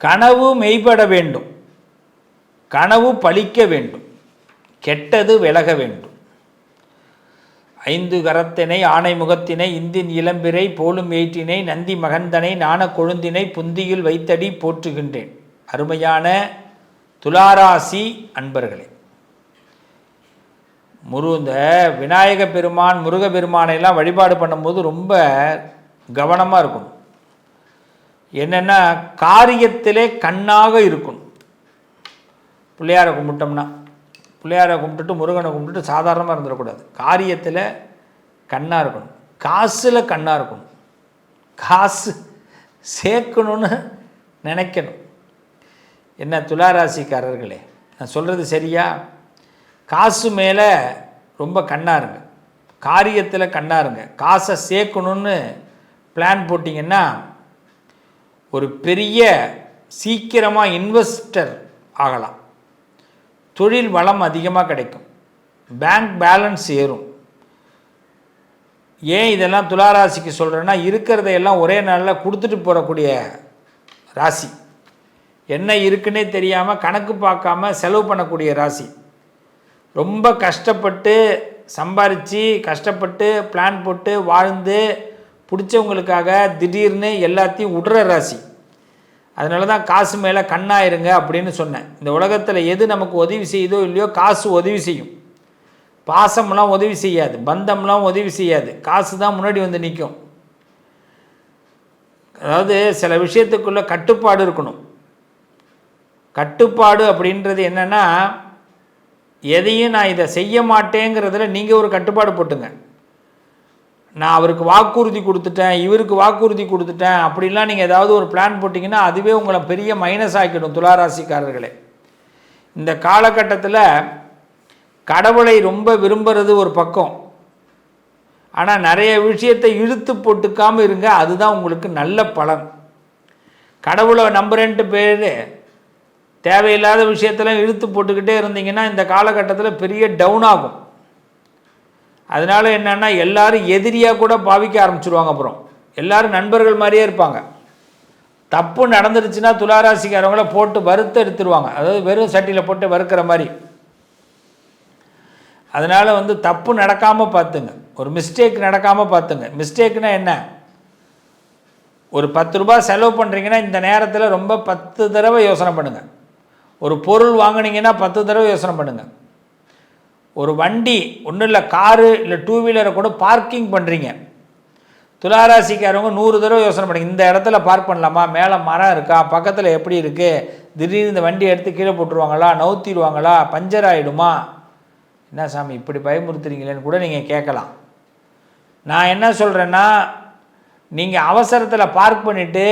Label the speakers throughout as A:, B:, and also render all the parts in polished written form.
A: கனவு மெய்ப்பட வேண்டும், கனவு பலிக்க வேண்டும், கெட்டது விலக வேண்டும். 5 கரத்தினை ஆனை முகத்தினை இந்தின் இளம்பிறை போலும் ஏற்றினை நந்தி மகந்தனை நாண கொழுந்தினை புந்தியில் வைத்தடி போற்றுகின்றேன். அருமையான துளாராசி அன்பர்களே, இந்த விநாயக பெருமான் முருக பெருமானையெல்லாம் வழிபாடு பண்ணும்போது ரொம்ப கவனமாக இருக்கணும். என்னென்னா காரியத்திலே கண்ணாக இருக்கணும். பிள்ளையாரை கும்பிட்டோம்னா, பிள்ளையாரை கும்பிட்டுட்டு முருகனை கும்பிட்டுட்டு சாதாரணமாக இருந்துடக்கூடாது. காரியத்தில் கண்ணாக இருக்கணும், காசில் கண்ணாக இருக்கணும், காசு சேர்க்கணும்னு நினைக்கணும். என்ன துளாராசிக்காரர்களே, நான் சொல்கிறது சரியா? காசு மேலே ரொம்ப கண்ணாக இருங்க, காரியத்தில் கண்ணாக இருங்க. காசை சேர்க்கணுன்னு பிளான் போட்டிங்கன்னா ஒரு பெரிய சீக்கிரமாக இன்வெஸ்டர் ஆகலாம். தொழில் வளம் அதிகமாக கிடைக்கும், பேங்க் பேலன்ஸ் ஏறும். ஏன் இதெல்லாம் துளாராசிக்கு சொல்கிறேன்னா, இருக்கிறதையெல்லாம் ஒரே நாளில் கொடுத்துட்டு போகக்கூடிய ராசி. என்ன இருக்குன்னே தெரியாமல் கணக்கு பார்க்காம செலவு பண்ணக்கூடிய ராசி. ரொம்ப கஷ்டப்பட்டு சம்பாரித்து கஷ்டப்பட்டு பிளான் போட்டு வாழ்ந்து பிடிச்சவங்களுக்காக திடீர்னு எல்லாத்தையும் விடுற ராசி. அதனால தான் காசு மேலே கண்ணாயிருங்க அப்படின்னு சொன்னேன். இந்த உலகத்தில் எது நமக்கு உதவி செய்யுதோ இல்லையோ, காசு உதவி செய்யும். பாசம்லாம் உதவி செய்யாது, பந்தம்லாம் உதவி செய்யாது, காசு தான் முன்னாடி வந்து நிற்கும். அதாவது சில விஷயத்துக்குள்ளே கட்டுப்பாடு இருக்கணும். கட்டுப்பாடு அப்படின்றது என்னென்னா, எதையும் நான் இதை செய்ய மாட்டேங்கிறதுல நீங்கள் ஒரு கட்டுப்பாடு போட்டுங்க. நான் அவருக்கு வாக்குறுதி கொடுத்துட்டேன், இவருக்கு வாக்குறுதி கொடுத்துட்டேன் அப்படின்லாம் நீங்கள் ஏதாவது ஒரு பிளான் போட்டிங்கன்னா அதுவே உங்களை பெரிய மைனஸ் ஆக்கிடும். துளாராசிக்காரர்களே, இந்த காலகட்டத்தில் கடவுளை ரொம்ப விரும்புகிறது ஒரு பக்கம், ஆனால் நிறைய விஷயத்தை இழுத்து போட்டுக்காமல் இருங்க, அதுதான் உங்களுக்கு நல்ல பலன். கடவுளை நம்புறேன்ட்டு பேர் தேவையில்லாத விஷயத்தெல்லாம் இழுத்து போட்டுக்கிட்டே இருந்தீங்கன்னா இந்த காலகட்டத்தில் பெரிய டவுன் ஆகும். அதனால் என்னென்னா, எல்லோரும் எதிரியாக கூட பாவிக்க ஆரம்பிச்சிருவாங்க. அப்புறம் எல்லோரும் நண்பர்கள் மாதிரியே இருப்பாங்க. தப்பு நடந்துருச்சுன்னா துளாராசிக்காரவங்கள போட்டு வறுத்து எடுத்துருவாங்க, அதாவது வெறும் சட்டியில் போட்டு வறுக்கிற மாதிரி. அதனால் தப்பு நடக்காமல் பார்த்துங்க, ஒரு மிஸ்டேக் நடக்காமல் பார்த்துங்க. மிஸ்டேக்குனா என்ன? ஒரு 10 ரூபாய் செலவு பண்ணுறீங்கன்னா இந்த நேரத்தில் ரொம்ப 10 தடவை யோசனை பண்ணுங்கள். ஒரு பொருள் வாங்கினீங்கன்னா 10 தடவை யோசனை பண்ணுங்கள். ஒரு வண்டி ஒன்றும் இல்லை, காரு இல்லை 2 வீலரை கூட பார்க்கிங் பண்ணுறீங்க, துளாராசிக்காரவங்க 100 தடவை யோசனை பண்ணுங்க. இந்த இடத்துல பார்க் பண்ணலாமா, மேலே மரம் இருக்கா, பக்கத்தில் எப்படி இருக்குது, திடீர்னு இந்த வண்டியை எடுத்து கீழே போட்டுருவாங்களா, நவுத்திடுவாங்களா, பஞ்சர் ஆகிடுமா, என்ன சாமி இப்படி பயமுறுத்துறீங்களேன்னு கூட நீங்கள் கேட்கலாம். நான் என்ன சொல்கிறேன்னா, நீங்கள் அவசரத்தில் பார்க் பண்ணிவிட்டு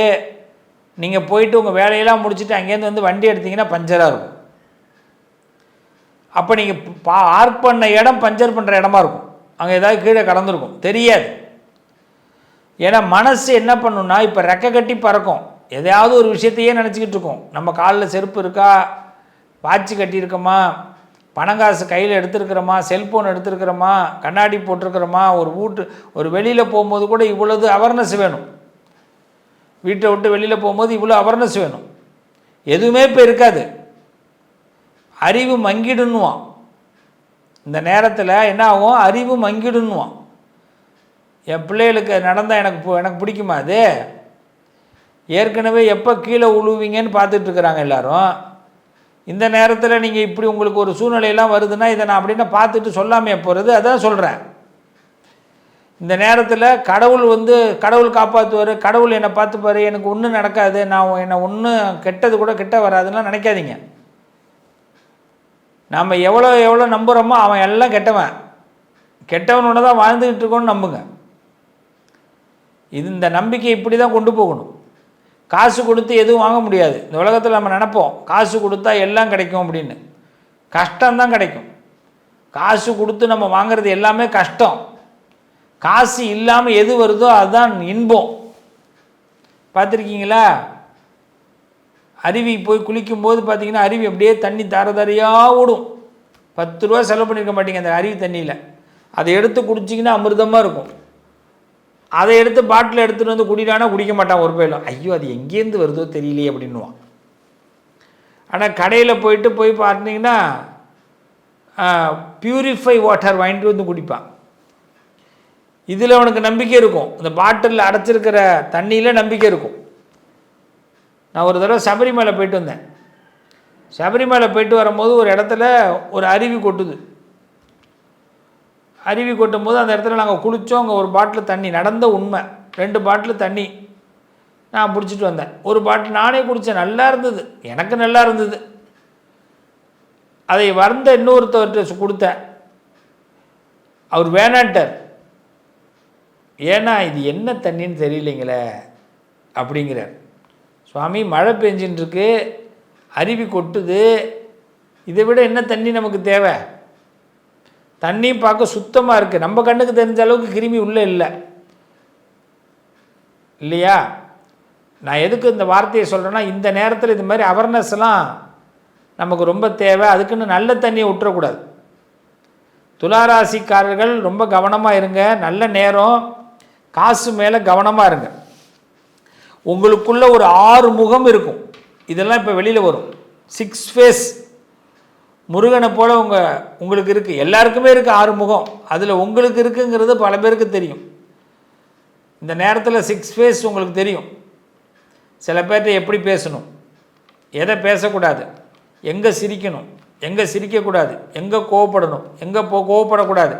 A: நீங்கள் போயிட்டு உங்கள் வேலையெல்லாம் முடிச்சுட்டு அங்கேருந்து வண்டி எடுத்திங்கன்னா பஞ்சராக இருக்கும். அப்போ நீங்கள் பார்க் பண்ண இடம் பஞ்சர் பண்ணுற இடமா இருக்கும், அங்கே ஏதாவது கீழே கடந்திருக்கும், தெரியாது. ஏன்னா மனசு என்ன பண்ணுன்னா, இப்போ ரெக்கை கட்டி பறக்கும், எதையாவது ஒரு விஷயத்தையே நினச்சிக்கிட்டு இருக்கோம். நம்ம காலில் செருப்பு இருக்கா, வாட்சி கட்டியிருக்கோமா, பணங்காசு கையில் எடுத்துருக்கிறோமா, செல்ஃபோன் எடுத்துருக்கிறோமா, கண்ணாடி போட்டிருக்கிறோமா, ஒரு வெளியில் போகும்போது கூட இவ்வளவு அவேர்னஸ் வேணும். வீட்டை விட்டு வெளியில் போகும்போது இவ்வளோ அவேர்னஸ் வேணும். எதுவுமே இப்போ இருக்காது, அறிவு மங்கிடுன்னுவான். இந்த நேரத்தில் என்ன ஆகும், அறிவு மங்கிடுன்னுவான். என் பிள்ளைகளுக்கு நடந்தால் எனக்கு பிடிக்குமா? அது ஏற்கனவே எப்போ கீழே உழுவீங்கன்னு பார்த்துட்ருக்குறாங்க எல்லோரும். இந்த நேரத்தில் நீங்கள் இப்படி உங்களுக்கு ஒரு சூழ்நிலையெல்லாம் வருதுன்னா இதை நான் அப்படின்னா பார்த்துட்டு சொல்லாமையே போகிறது. அதான் சொல்கிறேன், இந்த நேரத்தில் கடவுள் காப்பாற்றுவார், கடவுள் என்னை பார்த்துப்பார், எனக்கு ஒன்றும் நடக்காது, என்னை ஒன்றும் கெட்டது கூட கிட்ட வராதுன்னா நினைக்காதீங்க. நம்ம எவ்வளோ நம்புகிறோமோ அவன் எல்லாம் கெட்டவனோட தான் வாழ்ந்துக்கிட்டு இருக்கோன்னு நம்புங்க. இந்த நம்பிக்கை இப்படி தான் கொண்டு போகணும். காசு கொடுத்து எதுவும் வாங்க முடியாது இந்த உலகத்தில். நம்ம நினைப்போம் காசு கொடுத்தா எல்லாம் கிடைக்கும் அப்படின்னு, கஷ்டம்தான் கிடைக்கும். காசு கொடுத்து நம்ம வாங்கிறது எல்லாமே கஷ்டம். காசு இல்லாமல் எது வருதோ அதுதான் இன்பம். பார்த்துருக்கீங்களா? அருவி போய் குளிக்கும்போது பார்த்தீங்கன்னா அருவி அப்படியே தண்ணி தரதரையாக ஓடும். 10 ரூபா செலவு பண்ணியிருக்க மாட்டீங்க அந்த அருவி தண்ணியில். அதை எடுத்து குடிச்சிங்கன்னா அமிர்தமாக இருக்கும். அதை எடுத்து பாட்டில் எடுத்துகிட்டு வந்து குடிடானா குடிக்க மாட்டான் ஒரு பேரும். ஐயோ அது எங்கேருந்து வருதோ தெரியலையே அப்படின்னுவான். ஆனால் கடையில் போய் பார்த்தீங்கன்னா பியூரிஃபை வாட்டர் வாங்கிட்டு வந்து குடிப்பான். இதில் அவனுக்கு நம்பிக்கை இருக்கும், இந்த பாட்டிலில் அடைச்சிருக்கிற தண்ணியில் நம்பிக்கை இருக்கும். நான் ஒரு தடவை சபரிமலை போயிட்டு வந்தேன். சபரிமலை போயிட்டு வரும்போது ஒரு இடத்துல ஒரு அருவி கொட்டுது. அருவி கொட்டும் போது அந்த இடத்துல நாங்கள் குளித்தோம். அங்கே ஒரு பாட்டில் தண்ணி, நடந்த உண்மை, 2 பாட்டில் தண்ணி நான் பிடிச்சிட்டு வந்தேன். ஒரு பாட்டில் நானே குடித்தேன், நல்லா இருந்தது, எனக்கு நல்லா இருந்தது. அதை வந்த இன்னொருத்தவர்கிட்ட கொடுத்தேன், அவர் வேணான்ட்டார். ஏன்னா இது என்ன தண்ணின்னு தெரியலைங்களே அப்படிங்கிறார். சுவாமி, மழை பெஞ்சின்னு இருக்கு, அருவி கொட்டுது, இதை விட என்ன தண்ணி நமக்கு தேவை? தண்ணி பார்க்க சுத்தமாக இருக்குது, நம்ம கண்ணுக்கு தெரிஞ்ச அளவுக்கு கிருமி உள்ளே இல்லை இல்லையா? நான் எதுக்கு இந்த வார்த்தையை சொல்கிறேன்னா, இந்த நேரத்தில் இது மாதிரி அவேர்னஸ்லாம் நமக்கு ரொம்ப தேவை. அதுக்குன்னு நல்ல தண்ணியை விட்டுறக்கூடாது. துளாராசிக்காரர்கள் ரொம்ப கவனமாக இருங்க. நல்ல நேரம், காசு மேலே கவனமாக இருங்க. உங்களுக்குள்ள ஒரு 6 முகம் இருக்கும். இதெல்லாம் இப்போ வெளியில் வரும். 6 ஃபேஸ் முருகனை போல் உங்களுக்கு இருக்குது. எல்லாருக்குமே இருக்குது 6 முகம். அதில் உங்களுக்கு இருக்குங்கிறது பல பேருக்கு தெரியும். இந்த நேரத்தில் 6 ஃபேஸ் உங்களுக்கு தெரியும். சில பேர்கிட்ட எப்படி பேசணும், எதை பேசக்கூடாது, எங்கே சிரிக்கணும், எங்கே சிரிக்கக்கூடாது, எங்கே கோவப்படணும், எங்கே கோவப்படக்கூடாது.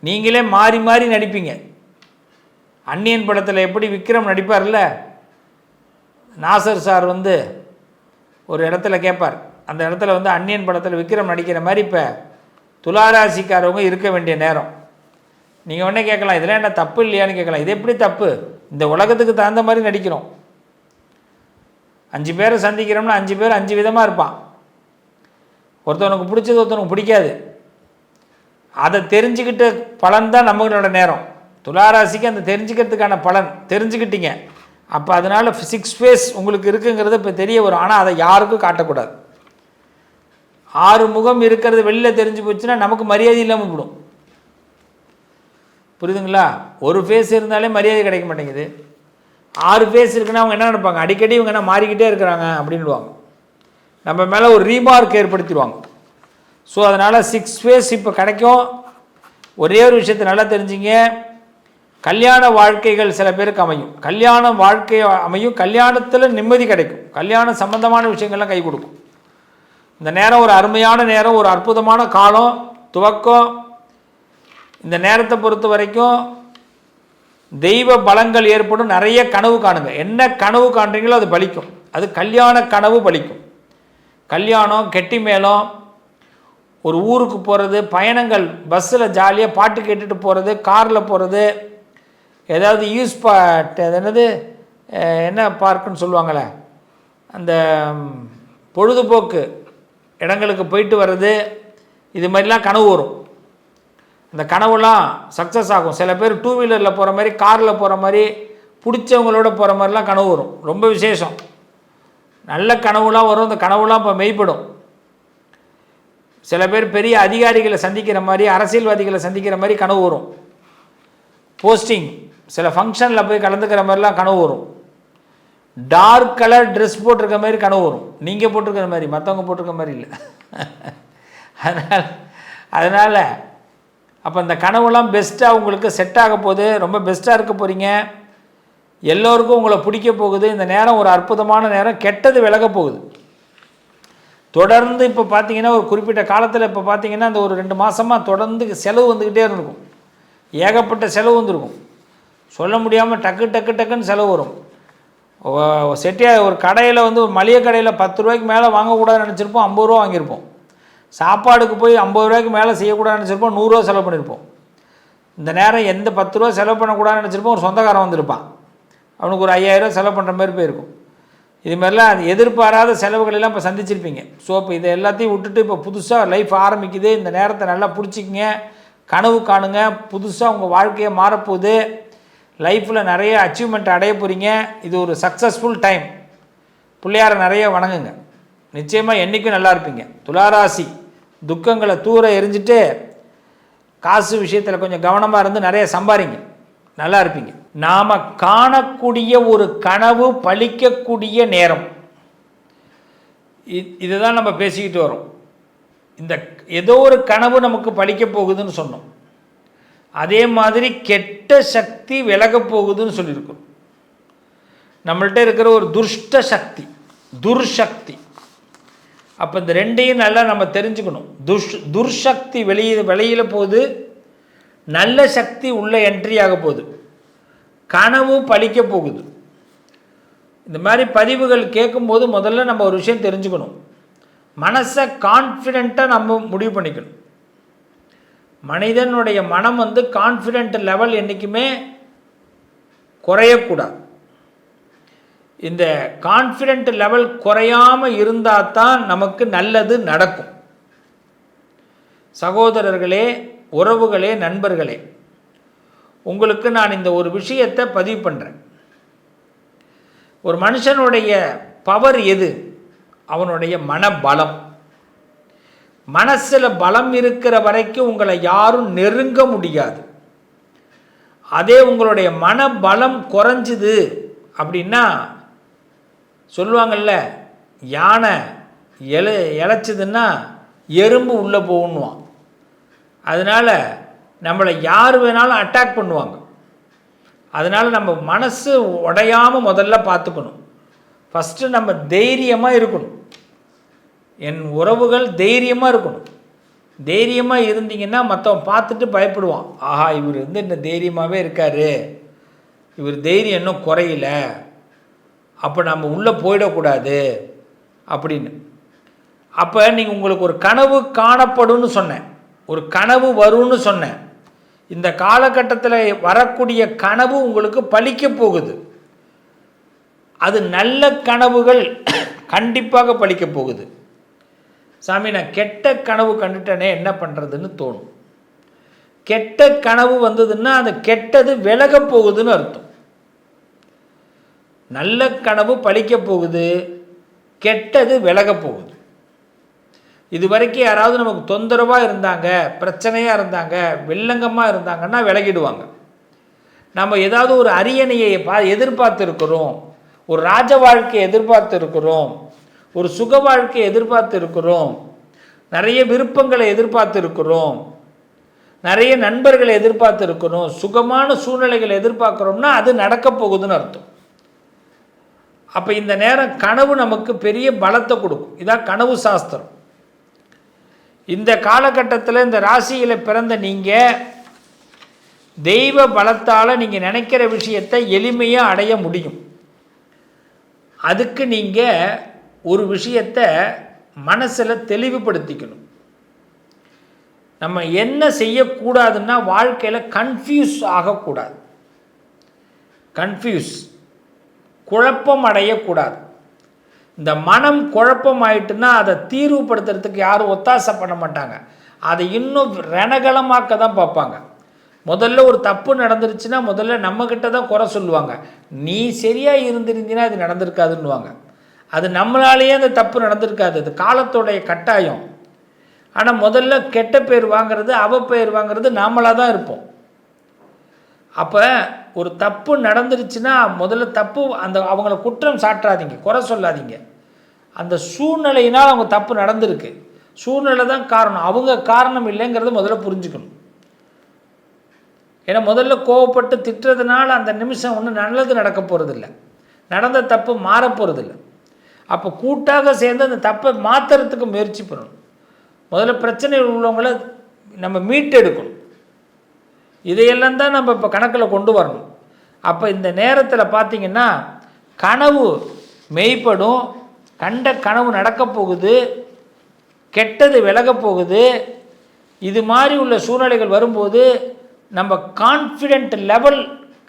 A: நீங்களே மாறி மாறி நடிப்பீங்க. அந்நியன் படத்தில் எப்படி விக்ரம் நடிப்பார்ல, நாசர் சார் ஒரு இடத்துல கேட்பார். அந்த இடத்துல அந்நியன் படத்தில் விக்ரம் நடிக்கிற மாதிரி இப்போ துளாராசிக்காரவங்க இருக்க வேண்டிய நேரம். நீங்கள் உடனே கேட்கலாம், இதெல்லாம் என்ன தப்பு இல்லையான்னு கேட்கலாம். இது எப்படி தப்பு? இந்த உலகத்துக்கு தகுந்த மாதிரி நடிக்கிறோம். 5 பேரை சந்திக்கிறோம்னா 5 பேர் 5 விதமாக இருப்பான். ஒருத்தவனுக்கு பிடிச்சது ஒருத்தவனுக்கு பிடிக்காது. அதை தெரிஞ்சுக்கிட்ட பலன் தான் நம்மளோட நேரம். துளாராசிக்கு அந்த தெரிஞ்சுக்கிறதுக்கான பலன் தெரிஞ்சுக்கிட்டீங்க. அப்போ அதனால் 6 ஃபேஸ் உங்களுக்கு இருக்குங்கிறது இப்போ தெரிய வரும். ஆனால் அதை யாருக்கும் காட்டக்கூடாது. 6 முகம் இருக்கிறது வெளியில் தெரிஞ்சு போச்சுன்னா நமக்கு மரியாதை இல்லாமல் போடும். புரியுதுங்களா? ஒரு ஃபேஸ் இருந்தாலே மரியாதை கிடைக்க மாட்டேங்குது. 6 ஃபேஸ் இருக்குன்னா அவங்க என்ன நினைப்பாங்க, அடிக்கடி இவங்க என்ன மாறிக்கிட்டே இருக்கிறாங்க அப்படின்வாங்க. நம்ம மேலே ஒரு ரீமார்க் ஏற்படுத்திடுவாங்க. ஸோ அதனால் 6 ஃபேஸ் இப்போ கிடைக்கும். ஒரே ஒரு விஷயத்தை நல்லா தெரிஞ்சிங்க, கல்யாண வாழ்க்கைகள் சில பேருக்கு அமையும். கல்யாண வாழ்க்கை அமையும், கல்யாணத்தில் நிம்மதி கிடைக்கும், கல்யாணம் சம்பந்தமான விஷயங்கள்லாம் கை கொடுக்கும். இந்த நேரம் ஒரு அருமையான நேரம், ஒரு அற்புதமான காலம், துவக்கம். இந்த நேரத்தை பொறுத்த வரைக்கும் தெய்வ பலங்கள் ஏற்படும். நிறைய கனவு காணுங்க. என்ன கனவு காண்றீங்களோ அது பலிக்கும். அது கல்யாண கனவு பலிக்கும். கல்யாணம், கெட்டி மேளம், ஒரு ஊருக்கு போகிறது, பயணங்கள், பஸ்ஸில் ஜாலியாக பாட்டு கேட்டுட்டு போகிறது, காரில் போகிறது, ஏதாவது என்னது என்ன பார்க்குன்னு சொல்லுவாங்களே, அந்த பொழுதுபோக்கு இடங்களுக்கு போயிட்டு வர்றது, இது மாதிரிலாம் கனவு வரும். அந்த கனவுலாம் சக்ஸஸ் ஆகும். சில பேர் 2 வீலரில் போகிற மாதிரி, காரில் போகிற மாதிரி, பிடிச்சவங்களோட போகிற மாதிரிலாம் கனவு வரும். ரொம்ப விசேஷம். நல்ல கனவுலாம் வரும். அந்த கனவுலாம் இப்போ மெய்ப்படும். சில பேர் பெரிய அதிகாரிகளை சந்திக்கிற மாதிரி, அரசியல்வாதிகளை சந்திக்கிற மாதிரி கனவு வரும். போஸ்டிங், சில ஃபங்க்ஷனில் போய் கலந்துக்கிற மாதிரிலாம் கனவு வரும். டார்க் கலர் ட்ரெஸ் போட்டிருக்க மாதிரி கனவு வரும். நீங்கள் போட்டிருக்கிற மாதிரி, மற்றவங்க போட்டிருக்க மாதிரி இல்லை. அதனால் அப்போ இந்த கனவுலாம் பெஸ்ட்டாக உங்களுக்கு செட் ஆக போகுது. ரொம்ப பெஸ்ட்டாக இருக்க போகிறீங்க. எல்லோருக்கும் உங்களை பிடிக்க போகுது. இந்த நேரம் ஒரு அற்புதமான நேரம். கெட்டது விலக போகுது. தொடர்ந்து இப்போ பார்த்தீங்கன்னா ஒரு குறிப்பிட்ட காலத்தில் இப்போ பார்த்தீங்கன்னா அந்த ஒரு 2 மாதமாக தொடர்ந்து செலவு வந்துக்கிட்டே இருக்கும். ஏகப்பட்ட செலவு வந்துருக்கும். சொல்ல முடியாமல் டக்குன்னு செலவு வரும். செட்டியாக ஒரு கடையில் ஒரு மளிகை கடையில் 10 ரூபாய்க்கு மேலே வாங்கக்கூடாதுன்னு நினச்சிருப்போம், 50 ரூபா வாங்கியிருப்போம். சாப்பாடுக்கு போய் 50 ரூபாய்க்கு மேலே செய்யக்கூடாதுன்னு நினச்சிருப்போம், 100 ரூபா செலவு பண்ணியிருப்போம். இந்த நேரம் எந்த 10 ரூபா செலவு பண்ணக்கூடாதுன்னு நினச்சிருப்போம், ஒரு சொந்தக்காரன் வந்திருப்பான், அவனுக்கு ஒரு 5000 ரூபா செலவு பண்ணுற மாதிரி போயிருக்கும். இது மாதிரிலாம் எதிர்பாராத செலவுகளெல்லாம் இப்போ சந்திச்சிருப்பீங்க. ஸோ இப்போ இதை எல்லாத்தையும் விட்டுட்டு இப்போ புதுசாக லைஃப் ஆரம்பிக்குது. இந்த நேரத்தை நல்லா பிடிச்சிக்கிங்க, கனவு காணுங்க. புதுசாக உங்கள் வாழ்க்கையை மாறப்போகுது. லைஃப்பில் நிறைய அச்சீவ்மெண்ட் அடைய போகிறீங்க. இது ஒரு சக்ஸஸ்ஃபுல் டைம். பிள்ளையாரை நிறைய வணங்குங்க. நிச்சயமாக என்றைக்கும் நல்லா இருப்பீங்க. துளாராசி துக்கங்களை தூர எரிஞ்சிட்டு காசு விஷயத்தில் கொஞ்சம் கவனமாக இருந்து நிறைய சம்பாதிங்க, நல்லா இருப்பீங்க. நாம் காணக்கூடிய ஒரு கனவு பலிக்கக்கூடிய நேரம். இதுதான் நம்ம பேசிக்கிட்டு வரோம். இந்த ஏதோ ஒரு கனவு நமக்கு பலிக்க போகுதுன்னு சொன்னோம். அதே மாதிரி கெட்ட சக்தி விலக போகுதுன்னு சொல்லியிருக்கோம். நம்மள்கிட்ட இருக்கிற ஒரு துஷ்ட சக்தி, துர்சக்தி. அப்போ இந்த ரெண்டையும் நல்லா நம்ம தெரிஞ்சுக்கணும். துர்சக்தி வெளியில் போகுது, நல்ல சக்தி உள்ள என்ட்ரி ஆக போகுது, கனவு பலிக்க போகுது. இந்த மாதிரி பதிவுகள் கேட்கும்போது முதல்ல நம்ம ஒரு விஷயம் தெரிஞ்சுக்கணும். மனசை கான்ஃபிடெண்ட்டாக நம்ம முடிவு பண்ணிக்கணும். மனிதனுடைய மனம் கான்ஃபிடென்ட் லெவல் என்றைக்குமே குறையக்கூடாது. இந்த கான்ஃபிடென்ட் லெவல் குறையாமல் இருந்தால் தான் நமக்கு நல்லது நடக்கும். சகோதரர்களே, உறவுகளே, நண்பர்களே, உங்களுக்கு நான் இந்த ஒரு விஷயத்தை பதிவு பண்ணுறேன். ஒரு மனுஷனுடைய பவர் எது? அவனுடைய மனபலம். மனசில் பலம் இருக்கிற வரைக்கும் உங்களை யாரும் நெருங்க முடியாது. அதே உங்களுடைய மனபலம் குறைஞ்சிது அப்படின்னா, சொல்லுவாங்கள்ல, யானை இழைச்சதுன்னா எறும்பு உள்ளே போகணுவான். அதனால் நம்மளை யார் வேணாலும் அட்டாக் பண்ணுவாங்க. அதனால் நம்ம மனசு உடையாமல் முதல்ல பார்த்துக்கணும். ஃபஸ்ட்டு நம்ம தைரியமாக இருக்கணும். என் உறவுகள் தைரியமாக இருக்கணும். தைரியமாக இருந்தீங்கன்னா மற்றவன் பார்த்துட்டு பயப்படுவான். ஆஹா, இவர் இந்த தைரியமாகவே இருக்கார், இவர் தைரியம் இன்னும் குறையில, அப்போ நம்ம உள்ளே போயிடக்கூடாது அப்படின்னு. அப்போ நீங்கள் உங்களுக்கு ஒரு கனவு காணப்படும்னு சொன்னேன், ஒரு கனவு வரும்னு சொன்னேன். இந்த காலகட்டத்தில் வரக்கூடிய கனவு உங்களுக்கு பலிக்க போகுது. அது நல்ல கனவுகள் கண்டிப்பாக பலிக்க போகுது. சாமி, நான் கெட்ட கனவு கண்டுட்டேனே, என்ன பண்ணுறதுன்னு தோணும். கெட்ட கனவு வந்ததுன்னா அந்த கெட்டது விலக போகுதுன்னு அர்த்தம். நல்ல கனவு பலிக்க போகுது, கெட்டது விலக போகுது. இது வரைக்கும் யாராவது நமக்கு தொந்தரவாக இருந்தாங்க, பிரச்சனையாக இருந்தாங்க, வில்லங்கமாக இருந்தாங்கன்னா விலகிடுவாங்க. நம்ம ஏதாவது ஒரு அரியணையை எதிர்பார்த்து இருக்கிறோம், ஒரு ராஜ வாழ்க்கையை எதிர்பார்த்து இருக்கிறோம், ஒரு சுக வாழ்க்கையை எதிர்பார்த்து இருக்கிறோம், நிறைய விருப்பங்களை எதிர்பார்த்து இருக்கிறோம், நிறைய நண்பர்களை எதிர்பார்த்து இருக்கிறோம், சுகமான சூழ்நிலைகளை எதிர்பார்க்குறோம்னா அது நடக்க போகுதுன்னு அர்த்தம். அப்போ இந்த நேரம் கனவு நமக்கு பெரிய பலத்தை கொடுக்கும். இதான் கனவு சாஸ்திரம். இந்த காலகட்டத்தில் இந்த ராசியில் பிறந்த நீங்கள் தெய்வ பலத்தால் நீங்கள் நினைக்கிற விஷயத்தை எளிமையாக அடைய முடியும். அதுக்கு நீங்கள் ஒரு விஷயத்தை மனசில் தெளிவுபடுத்திக்கணும். நம்ம என்ன செய்யக்கூடாதுன்னா, வாழ்க்கையில் கன்ஃபியூஸ் ஆகக்கூடாது. குழப்பம் அடையக்கூடாது. இந்த மனம் குழப்பம் ஆயிட்டுன்னா அதை தீர்வுபடுத்துறதுக்கு யாரும் ஒத்தாசை பண்ண மாட்டாங்க. அதை இன்னும் ரணகலமாக்க தான் பார்ப்பாங்க. முதல்ல ஒரு தப்பு நடந்துருச்சுன்னா முதல்ல நம்மக்கிட்ட தான் குறை சொல்லுவாங்க. நீ சரியாக இருந்திருந்தீன்னா அது நடந்திருக்காதுன்னுவாங்க. அது நம்மளாலேயே அந்த தப்பு நடந்திருக்காது, அது காலத்தோடைய கட்டாயம். ஆனால் முதல்ல கெட்ட பேர் வாங்கிறது, அவப்பெயர் வாங்கிறது நாமளாக தான் இருப்போம். அப்போ ஒரு தப்பு நடந்துருச்சுன்னா முதல்ல தப்பு அவங்கள குற்றம் சாட்டாதீங்க, குறை சொல்லாதீங்க. அந்த சூழ்நிலையினால் அவங்க தப்பு நடந்திருக்கு, சூழ்நிலை தான் காரணம், அவங்க காரணம் இல்லைங்கிறத முதல்ல புரிஞ்சுக்கணும். ஏன்னா முதல்ல கோவப்பட்டு திட்டுறதுனால அந்த நிமிஷம் ஒன்றும் நல்லது நடக்க போகிறதில்ல, நடந்த தப்பு மாற போகிறதில்ல. அப்போ கூட்டாக சேர்ந்து அந்த தப்பை மாற்றுறதுக்கு முயற்சி பண்ணணும். முதல்ல பிரச்சனைகள் உள்ளவங்கள நம்ம மீட்டெடுக்கணும். இதையெல்லாம் தான் நம்ம இப்போ கணக்கில் கொண்டு வரணும். அப்போ இந்த நேரத்தில் பார்த்திங்கன்னா கனவு மெய்ப்படும், கண்ட கனவு நடக்க போகுது, கெட்டது விலக போகுது. இது மாதிரி உள்ள சூழ்நிலைகள் வரும்போது நம்ம கான்ஃபிடென்ட் லெவல்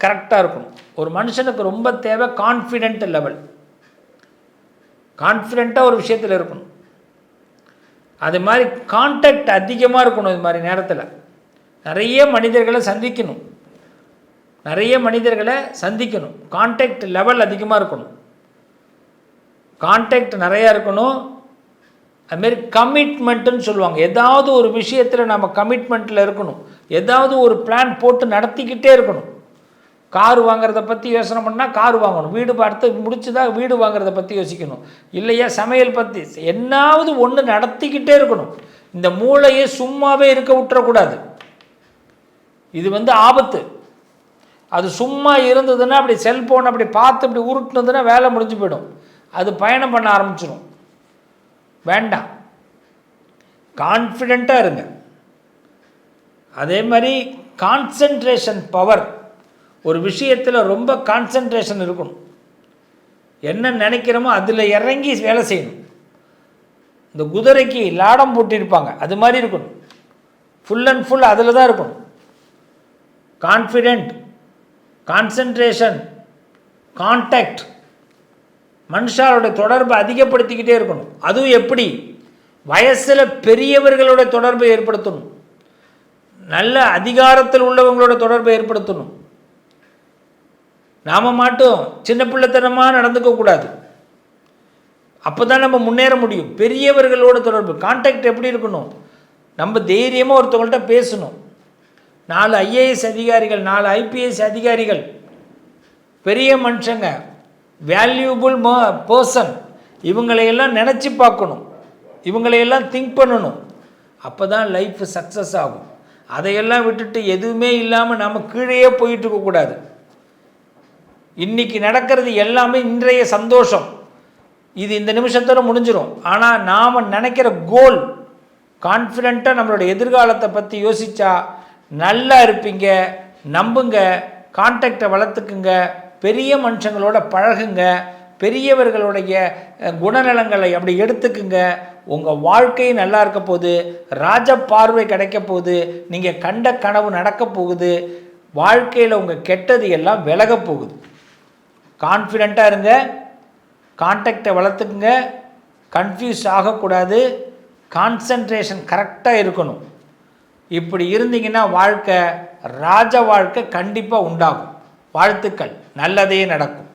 A: கரெக்டாக இருக்கணும். ஒரு மனுஷனுக்கு ரொம்ப தேவை கான்ஃபிடென்ட் லெவல். கான்ஃபிடென்ட்டாக ஒரு விஷயத்தில் இருக்கணும். அது மாதிரி கான்டாக்ட் அதிகமாக இருக்கணும். இது மாதிரி நேரத்தில் நிறைய மனிதர்களை சந்திக்கணும். கான்டாக்ட் லெவல் அதிகமாக இருக்கணும், கான்டாக்ட் நிறையா இருக்கணும். அதுமாரி கமிட்மெண்ட்டுன்னு சொல்லுவாங்க. ஏதாவது ஒரு விஷயத்தில் நம்ம கமிட்மெண்ட்டில் இருக்கணும். ஏதாவது ஒரு பிளான் போட்டு நடத்திக்கிட்டே இருக்கணும். கார் வாங்குறத பற்றி யோசனை பண்ணால் கார் வாங்கணும், வீடு பார்த்து முடிச்சு தான் வீடு வாங்குறத பற்றி யோசிக்கணும், இல்லையா சமையல் பற்றி என்னாவது ஒன்று நடத்திக்கிட்டே இருக்கணும். இந்த மூளையை சும்மாவே இருக்க விட்டுறக்கூடாது. இது ஆபத்து. அது சும்மா இருந்ததுன்னா அப்படி செல்ஃபோன் அப்படி பார்த்து இப்படி உருட்டுனதுன்னா வேலை முடிஞ்சு போயிடும். அது பயணம் பண்ண ஆரம்பிச்சிடும். வேண்டாம், கான்ஃபிடெண்ட்டாக இருங்க. அதே மாதிரி கான்சன்ட்ரேஷன் பவர், ஒரு விஷயத்தில் ரொம்ப கான்சன்ட்ரேஷன் இருக்கணும். என்ன நினைக்கிறோமோ அதில் இறங்கி வேலை செய்யணும். இந்த குதிரைக்கு லாடம் போட்டிருப்பாங்க, அது மாதிரி இருக்கணும். ஃபுல் அண்ட் ஃபுல் அதில் தான் இருக்கணும். கான்ஃபிடென்ட், கான்சன்ட்ரேஷன், கான்டாக்ட், மனுஷாரோட தொடர்பை அதிகப்படுத்திக்கிட்டே இருக்கணும். அதுவும் எப்படி? வயசில் பெரியவர்களோட தொடர்பை ஏற்படுத்தணும், நல்ல அதிகாரத்தில் உள்ளவங்களோட தொடர்பை ஏற்படுத்தணும். நாம் மட்டும் சின்ன பிள்ளைத்தனமாக நடந்துக்கக்கூடாது. அப்போ தான் நம்ம முன்னேற முடியும். பெரியவர்களோட தொடர்பு, கான்டாக்ட் எப்படி இருக்கணும்? நம்ம தைரியமாக ஒருத்தவங்கள்ட்ட பேசணும். 4 IAS அதிகாரிகள், 4 IPS அதிகாரிகள், பெரிய மனுஷங்க, வேல்யூபுள் பர்சன், இவங்களையெல்லாம் நினச்சி பார்க்கணும், இவங்களையெல்லாம் திங்க் பண்ணணும். அப்போ தான் லைஃப் சக்ஸஸ் ஆகும். அதையெல்லாம் விட்டுட்டு எதுவுமே இல்லாமல் நம்ம கீழே போயிட்டு இருக்கக்கூடாது. இன்றைக்கி நடக்கிறது எல்லாமே இன்றைய சந்தோஷம், இது இந்த நிமிஷத்தோடு முடிஞ்சிடும். ஆனால் நாம் நினைக்கிற கோல், கான்ஃபிடெண்ட்டாக நம்மளோட எதிர்காலத்தை பற்றி யோசித்தா நல்லா இருப்பீங்க. நம்புங்க, கான்டாக்டை வளர்த்துக்குங்க, பெரிய மனுஷங்களோட பழகுங்க, பெரியவர்களுடைய குணநலங்களை அப்படி எடுத்துக்குங்க. உங்கள் வாழ்க்கை நல்லா இருக்க போகுது, ராஜ பார்வை கிடைக்க போகுது, நீங்கள் கண்ட கனவு நடக்க போகுது, வாழ்க்கையில் உங்கள் கெட்டது எல்லாம் விலக போகுது. கான்ஃபிடெண்ட்டாக இருங்க, கான்டாக்டை வளர்த்துக்குங்க, கன்ஃபியூஸ் ஆகக்கூடாது, கான்சன்ட்ரேஷன் கரெக்டாக இருக்கணும். இப்படி இருந்தீங்கன்னா வாழ்க்கை, ராஜ வாழ்க்கை கண்டிப்பாக உண்டாகும். வாழ்த்துக்கள், நல்லதே நடக்கும்.